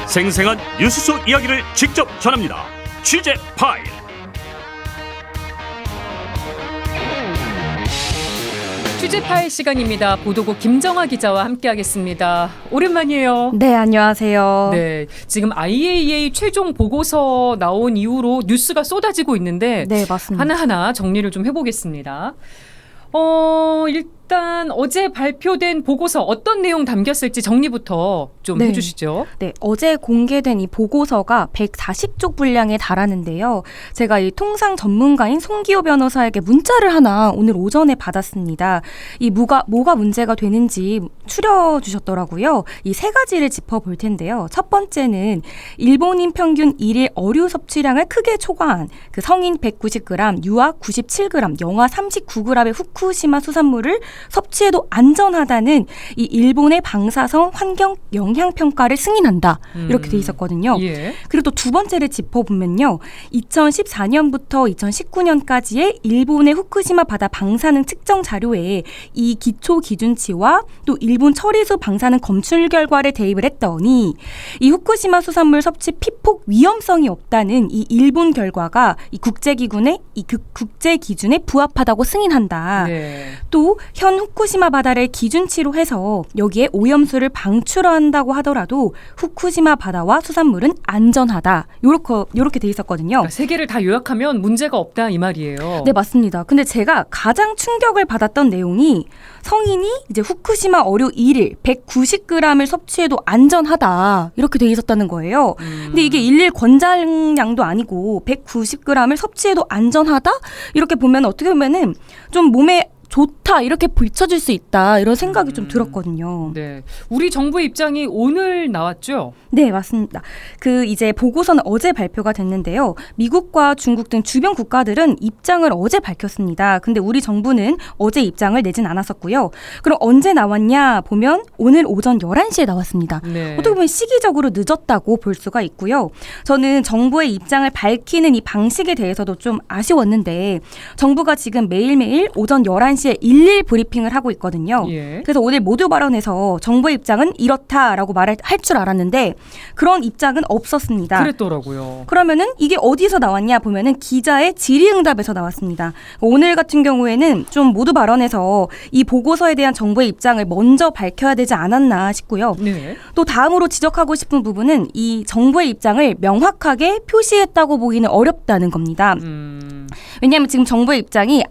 생생한 뉴스 속 이야기를 직접 전합니다. 취재 파일. 취재 파일 시간입니다. 보도국 김정아 기자와 함께하겠습니다. 오랜만이에요. 네, 안녕하세요. 네, 지금 IAEA 최종 보고서 나온 이후로 뉴스가 쏟아지고 있는데 네, 맞습니다. 하나하나 정리를 좀 해보겠습니다. 일단 어제 발표된 보고서 어떤 내용 담겼을지 정리부터 좀 해주시죠. 네, 어제 공개된 이 보고서가 140쪽 분량에 달하는데요. 제가 이 통상 전문가인 송기호 변호사에게 문자를 하나 오늘 오전에 받았습니다. 이 뭐가 문제가 되는지 추려주셨더라고요. 이 세 가지를 짚어볼 텐데요. 첫 번째는 일본인 평균 1일 어류 섭취량을 크게 초과한 그 성인 190g, 유아 97g, 영아 39g의 후쿠시마 수산물을 섭취해도 안전하다는 이 일본의 방사성 환경 영향 평가를 승인한다. 이렇게 돼 있었거든요. 예. 그리고 또 두 번째를 짚어보면요. 2014년부터 2019년까지의 일본의 후쿠시마 바다 방사능 측정 자료에 이 기초 기준치와 또 일본 처리수 방사능 검출 결과를 대입을 했더니 이 후쿠시마 수산물 섭취 피폭 위험성이 없다는 이 일본 결과가 이 국제기구의 국제 기준에 부합하다고 승인한다. 네. 또 현 후쿠시마 바다를 기준치로 해서 여기에 오염수를 방출한다고 하더라도 후쿠시마 바다와 수산물은 안전하다. 요렇게 돼 있었거든요. 그러니까 세 개를 다 요약하면 문제가 없다 이 말이에요. 네, 맞습니다. 근데 제가 가장 충격을 받았던 내용이 성인이 이제 후쿠시마 어류 1일 190g을 섭취해도 안전하다. 이렇게 돼 있었다는 거예요. 근데 이게 일일 권장량도 아니고 190g을 섭취해도 안전하다? 이렇게 보면 어떻게 보면은 좀 몸에 좋다 이렇게 비춰질 수 있다 이런 생각이 좀 들었거든요. 네, 우리 정부의 입장이 오늘 나왔죠? 네, 맞습니다. 이제 보고서는 어제 발표가 됐는데요. 미국과 중국 등 주변 국가들은 입장을 어제 밝혔습니다. 근데 우리 정부는 어제 입장을 내진 않았었고요. 그럼 언제 나왔냐 보면 오늘 오전 11시에 나왔습니다. 네. 어떻게 보면 시기적으로 늦었다고 볼 수가 있고요. 저는 정부의 입장을 밝히는 이 방식에 대해서도 좀 아쉬웠는데 정부가 지금 매일매일 오전 11시에 일일 브리핑을 하고 있거든요. 예. 그래서 오늘 모두 발언에서 정부의 입장은 이렇다라고 말을 할 줄 알았는데 그런 입장은 없었습니다. 그랬더라고요. 그러면은 이게 어디서 나왔냐 보면은 기자의 질의응답에서 나왔습니다. 오늘 같은 경우에는 좀 모두 발언에서 이 보고서에 대한 정부의 입장을 먼저 밝혀야 되지 않았나 싶고요. 네. 또 다음으로 지적하고 싶은 부분은 이 정부의 입장을 명확하게 표시했다고 보기는 어렵다는 겁니다. 왜냐하면 지금 정부의 입장이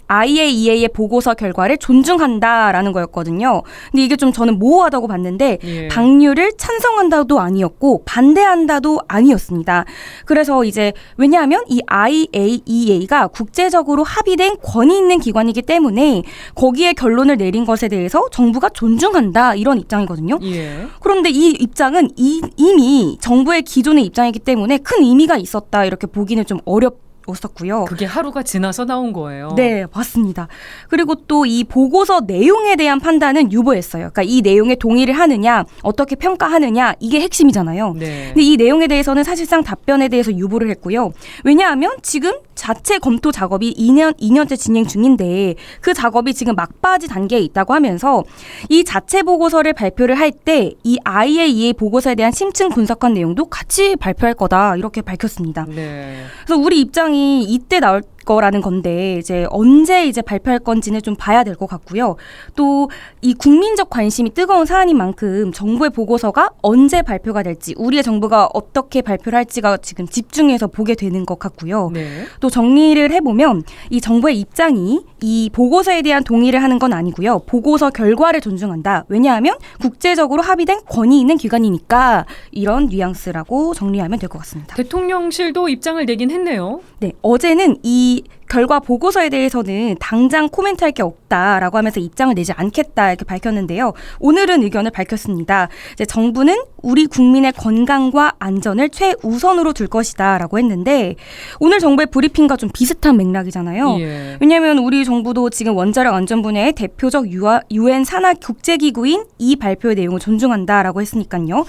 IAEA의 보고서 결과를 존중한다라는 거였거든요. 근데 이게 좀 저는 모호하다고 봤는데 예. 방류를 찬성한다도 아니었고 반대한다도 아니었습니다. 그래서 이제 왜냐하면 이 IAEA가 국제적으로 합의된 권위 있는 기관이기 때문에 거기에 결론을 내린 것에 대해서 정부가 존중한다 이런 입장이거든요. 예. 그런데 이 입장은 이미 정부의 기존의 입장이기 때문에 큰 의미가 있었다 이렇게 보기는 좀 어렵었었고요. 그게 하루가 지나서 나온 거예요. 네, 맞습니다. 그리고 또 이 보고서 내용에 대한 판단은 유보했어요. 그러니까 이 내용에 동의를 하느냐, 어떻게 평가하느냐 이게 핵심이잖아요. 네. 근데 이 내용에 대해서는 사실상 답변에 대해서 유보를 했고요. 왜냐하면 지금 자체 검토 작업이 2년째 진행 중인데 그 작업이 지금 막바지 단계에 있다고 하면서 이 자체 보고서를 발표를 할 때 이 IAEA 보고서에 대한 심층 분석한 내용도 같이 발표할 거다 이렇게 밝혔습니다. 네. 그래서 우리 입장이 이때 나올 거라는 건데 이제 언제 이제 발표할 건지는 좀 봐야 될 것 같고요. 또 이 국민적 관심이 뜨거운 사안인 만큼 정부의 보고서가 언제 발표가 될지 우리의 정부가 어떻게 발표를 할지가 지금 집중해서 보게 되는 것 같고요. 네. 또 정리를 해보면 이 정부의 입장이 이 보고서에 대한 동의를 하는 건 아니고요. 보고서 결과를 존중한다. 왜냐하면 국제적으로 합의된 권위 있는 기관이니까 이런 뉘앙스라고 정리하면 될 것 같습니다. 대통령실도 입장을 내긴 했네요. 네, 어제는 이 결과 보고서에 대해서는 당장 코멘트할 게 없다라고 하면서 입장을 내지 않겠다 이렇게 밝혔는데요. 오늘은 의견을 밝혔습니다. 이제 정부는 우리 국민의 건강과 안전을 최우선으로 둘 것이다라고 했는데 오늘 정부의 브리핑과 좀 비슷한 맥락이잖아요. 예. 왜냐하면 우리 정부도 지금 원자력 안전분야의 대표적 UN 산하 국제기구인 이 발표의 내용을 존중한다라고 했으니까요.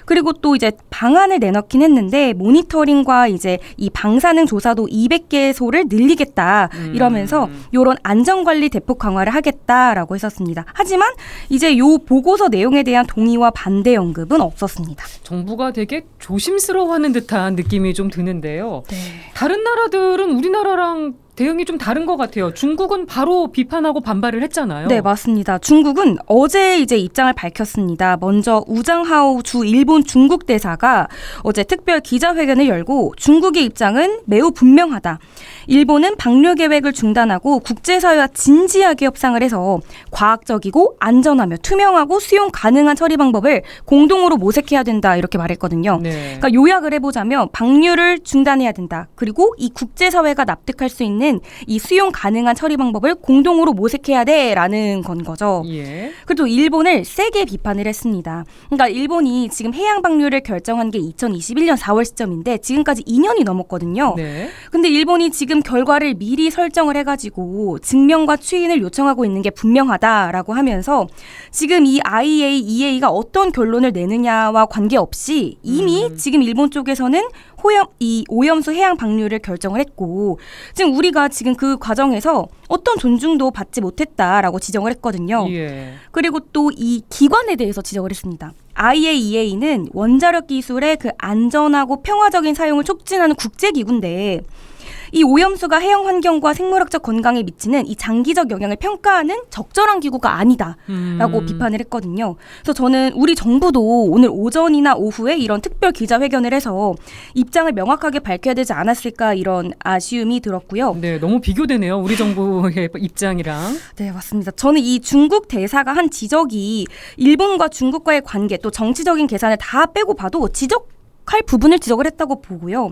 그리고 또 이제 방안을 내놓긴 했는데 모니터링과 이제 이 방사능 조사도 200개소를 늘리겠다. 해보겠다 이러면서 이런 안전관리 대폭 강화를 하겠다라고 했었습니다. 하지만 이제 요 보고서 내용에 대한 동의와 반대 언급은 없었습니다. 정부가 되게 조심스러워하는 듯한 느낌이 좀 드는데요. 네. 다른 나라들은 우리나라랑 대응이 좀 다른 것 같아요. 중국은 바로 비판하고 반발을 했잖아요. 네, 맞습니다. 중국은 어제 이제 입장을 밝혔습니다. 먼저 우장하오 주 일본 중국 대사가 어제 특별 기자회견을 열고 중국의 입장은 매우 분명하다. 일본은 방류 계획을 중단하고 국제사회와 진지하게 협상을 해서 과학적이고 안전하며 투명하고 수용 가능한 처리 방법을 공동으로 모색해야 된다 이렇게 말했거든요. 네. 그러니까 요약을 해보자면 방류를 중단해야 된다. 그리고 이 국제사회가 납득할 수 있는 이 수용 가능한 처리 방법을 공동으로 모색해야 돼라는 건 거죠. 예. 그리고 일본을 세게 비판을 했습니다. 그러니까 일본이 지금 해양 방류를 결정한 게 2021년 4월 시점인데 지금까지 2년이 넘었거든요. 네. 근데 일본이 지금 결과를 미리 설정을 해가지고 증명과 추인을 요청하고 있는 게 분명하다라고 하면서 지금 이 IAEA가 어떤 결론을 내느냐와 관계없이 이미 지금 일본 쪽에서는 이 오염수 해양 방류를 결정을 했고 지금 우리가 지금 그 과정에서 어떤 존중도 받지 못했다라고 지적을 했거든요. 예. 그리고 또 이 기관에 대해서 지적을 했습니다. IAEA는 원자력 기술의 그 안전하고 평화적인 사용을 촉진하는 국제기구인데 이 오염수가 해양 환경과 생물학적 건강에 미치는 이 장기적 영향을 평가하는 적절한 기구가 아니다라고 비판을 했거든요. 그래서 저는 우리 정부도 오늘 오전이나 오후에 이런 특별 기자회견을 해서 입장을 명확하게 밝혀야 되지 않았을까 이런 아쉬움이 들었고요. 네, 너무 비교되네요. 우리 정부의 입장이랑. 네, 맞습니다. 저는 이 중국 대사가 한 지적이 일본과 중국과의 관계 또 정치적인 계산을 다 빼고 봐도 할 부분을 지적을 했다고 보고요.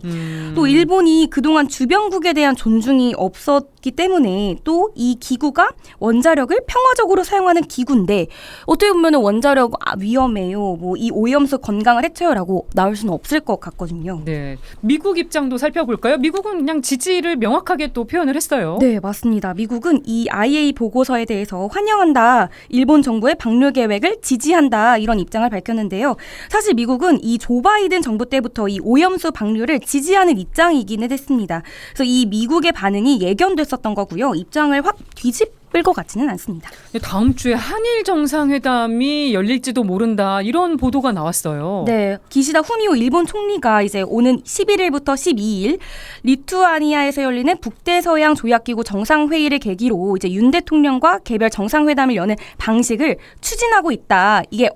또 일본이 그동안 주변국에 대한 존중이 없었기 때문에 또 이 기구가 원자력을 평화적으로 사용하는 기구인데 어떻게 보면 원자력 위험해요. 뭐 이 오염수 건강을 해쳐요라고 나올 수는 없을 것 같거든요. 네, 미국 입장도 살펴볼까요? 미국은 그냥 지지를 명확하게 또 표현을 했어요. 네, 맞습니다. 미국은 이 IA 보고서에 대해서 환영한다. 일본 정부의 방류 계획을 지지한다. 이런 입장을 밝혔는데요. 사실 미국은 이 조 바이든 정부 때부터 이 오염수 방류를 지지하는 입장이기는 했습니다. 그래서 이 미국의 반응이 예견됐었던 거고요. 입장을 확 뒤집을 것 같지는 않습니다. 다음 주에 한일 정상회담이 열릴지도 모른다 이런 보도가 나왔어요. 네, 기시다 후미오 일본 총리가 이제 오는 11일부터 12일 리투아니아에서 열리는 북대서양 조약기구 정상회의를 계기로 이제 윤 대통령과 개별 정상회담을 여는 방식을 추진하고 있다. 이게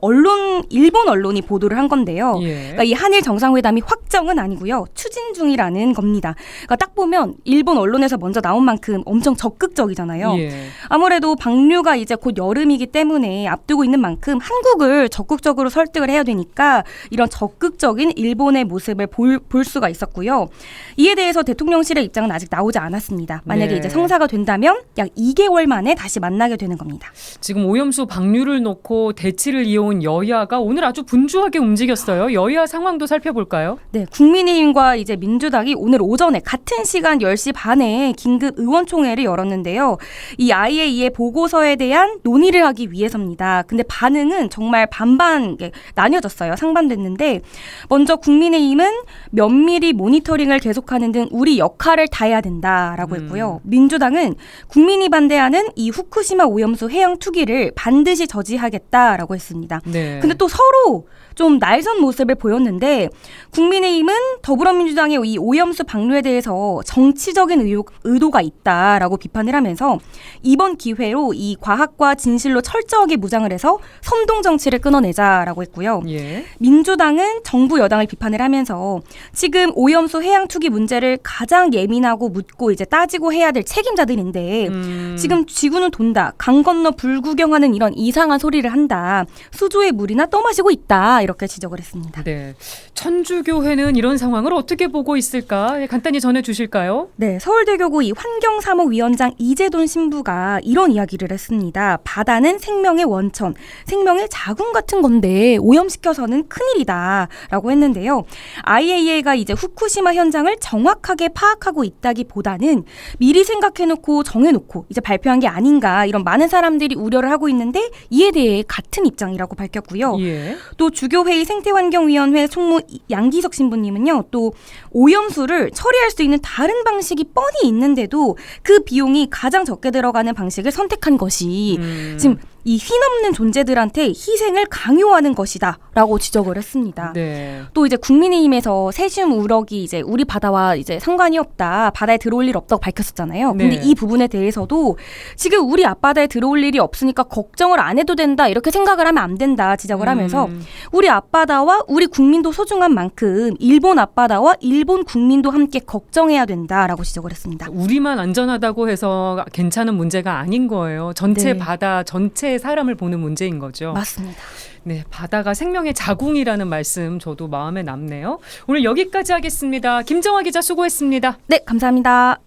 일본 언론이 보도를 한 건데요. 예. 그러니까 이 한일 정상회담이 확정은 아니고요, 추진 중이라는 겁니다. 그러니까 딱 보면 일본 언론에서 먼저 나온 만큼 엄청 적극적이잖아요. 예. 아무래도 방류가 이제 곧 여름이기 때문에 앞두고 있는 만큼 한국을 적극적으로 설득을 해야 되니까 이런 적극적인 일본의 모습을 볼 수가 있었고요. 이에 대해서 대통령실의 입장은 아직 나오지 않았습니다. 만약에 네. 이제 성사가 된다면 약 2개월 만에 다시 만나게 되는 겁니다. 지금 오염수 방류를 놓고 대치를 이어온 여야가 오늘 아주 분주하게 움직였어요. 여야 상황도 살펴볼까요? 네, 국민의힘과 이제 민주당이 오늘 오전에 같은 시간 10시 반에 긴급 의원총회를 열었는데요. 이 IAEA 보고서에 대한 논의를 하기 위해서입니다. 근데 반응은 정말 반반 나뉘어졌어요. 상반됐는데 먼저 국민의힘은 면밀히 모니터링을 계속하는 등 우리 역할을 다해야 된다라고 했고요. 민주당은 국민이 반대하는 이 후쿠시마 오염수 해양 투기를 반드시 저지하겠다라고 했습니다. 네. 근데 또 서로 좀 날선 모습을 보였는데 국민의힘은 더불어민주당의 이 오염수 방류에 대해서 정치적인 의도가 있다라고 비판을 하면서 이번 기회로 이 과학과 진실로 철저하게 무장을 해서 선동 정치를 끊어내자라고 했고요. 예. 민주당은 정부 여당을 비판을 하면서 지금 오염수 해양 투기 문제를 가장 예민하고 묻고 이제 따지고 해야 될 책임자들인데 지금 지구는 돈다, 강 건너 불구경하는 이런 이상한 소리를 한다, 수조의 물이나 떠마시고 있다 이렇게 지적을 했습니다. 네. 천주교회는 이런 상황을 어떻게 보고 있을까? 간단히 전해주실까요? 네, 서울대교구 이 환경사무위원장 이재돈 신부가 기자가 이런 이야기를 했습니다. 바다는 생명의 원천, 생명의 자궁 같은 건데 오염시켜서는 큰일이다 라고 했는데요. IAEA가 이제 후쿠시마 현장을 정확하게 파악하고 있다기보다는 미리 생각해놓고 정해놓고 이제 발표한 게 아닌가, 이런 많은 사람들이 우려를 하고 있는데 이에 대해 같은 입장이라고 밝혔고요. 예. 또 주교회의 생태환경위원회 총무 양기석 신부님은요, 또 오염수를 처리할 수 있는 다른 방식이 뻔히 있는데도 그 비용이 가장 적게 들어가는 방식을 선택한 것이 지금 이 휘넘는 존재들한테 희생을 강요하는 것이다 라고 지적을 했습니다. 네. 또 이제 국민의힘에서 세슘 우럭이 이제 우리 바다와 이제 상관이 없다, 바다에 들어올 일 없다고 밝혔었잖아요. 근데 네. 이 부분에 대해서도 지금 우리 앞바다에 들어올 일이 없으니까 걱정을 안 해도 된다, 이렇게 생각을 하면 안 된다 지적을 하면서 우리 앞바다와 우리 국민도 소중한 만큼 일본 앞바다와 일본 국민도 함께 걱정해야 된다라고 지적을 했습니다. 우리만 안전하다고 해서 괜찮은 문제가 아닌 거예요. 전체 네. 바다, 전체 사람을 보는 문제인 거죠. 맞습니다. 네, 바다가 생명의 자궁이라는 말씀 저도 마음에 남네요. 오늘 여기까지 하겠습니다. 김정화 기자 수고했습니다. 네, 감사합니다.